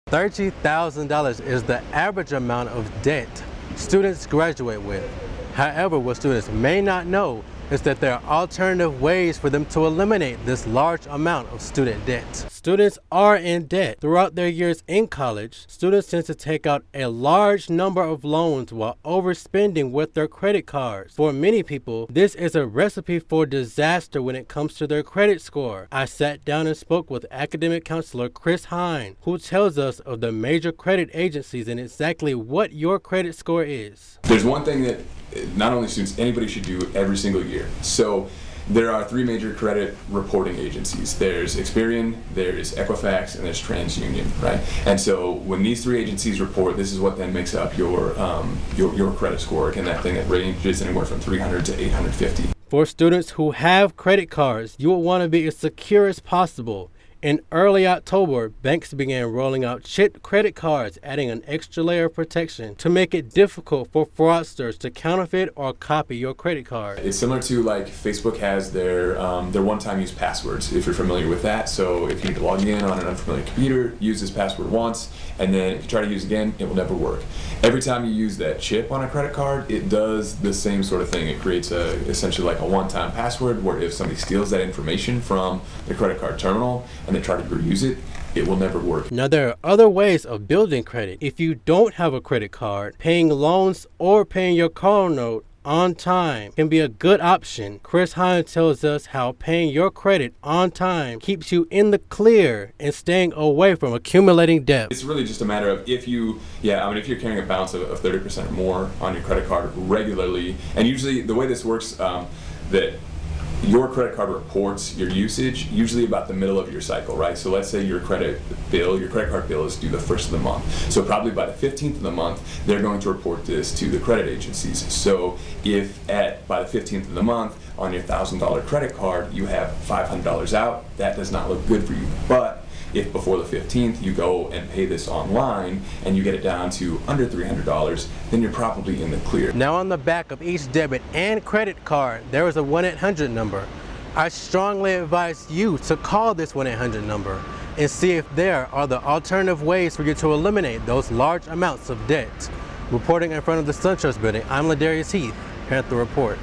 $30,000 is the average amount of debt students graduate with. However, what students may not know is that there are alternative ways for them to eliminate this large amount of student debt. Students are in debt. Throughout their years in college, students tend to take out a large number of loans while overspending with their credit cards. For many people, this is a recipe for disaster when it comes to their credit score. I sat down and spoke with academic counselor Chris Hein, who tells us of the major credit agencies and exactly what your credit score is. There's one thing that not only students, anybody should do every single year. So there are three major credit reporting agencies. There's Experian, there's Equifax, and there's TransUnion, right? And so when these three agencies report, this is what then makes up your credit score, and that thing that ranges anywhere from 300 to 850. For students who have credit cards, you will want to be as secure as possible. In early October, banks began rolling out chipped credit cards, adding an extra layer of protection to make it difficult for fraudsters to counterfeit or copy your credit card. It's similar to like Facebook has their one-time use passwords, if you're familiar with that. So if you need to log in on an unfamiliar computer, use this password once, and then if you try to use it again, it will never work. Every time you use that chip on a credit card, it does the same sort of thing. It creates essentially like a one-time password where if somebody steals that information from the credit card terminal and they try to reuse it, it will never work. Now, there are other ways of building credit. If you don't have a credit card, paying loans or paying your car note on time can be a good option. Chris Hein tells us how paying your credit on time keeps you in the clear and staying away from accumulating debt. It's really just a matter of if you're carrying a balance of 30% or more on your credit card regularly, and usually the way this works, that your credit card reports your usage usually about the middle of your cycle, right? So let's say your credit card bill is due the 1st of the month. So probably by the 15th of the month, they're going to report this to the credit agencies. So if by the 15th of the month on your $1,000 credit card, you have $500 out, that does not look good for you. But if before the 15th you go and pay this online and you get it down to under $300, then you're probably in the clear. Now, on the back of each debit and credit card, there is a 1-800 number. I strongly advise you to call this 1-800 number and see if there are the alternative ways for you to eliminate those large amounts of debt. Reporting in front of the SunTrust building, I'm LaDarrius Heath, Panther Report.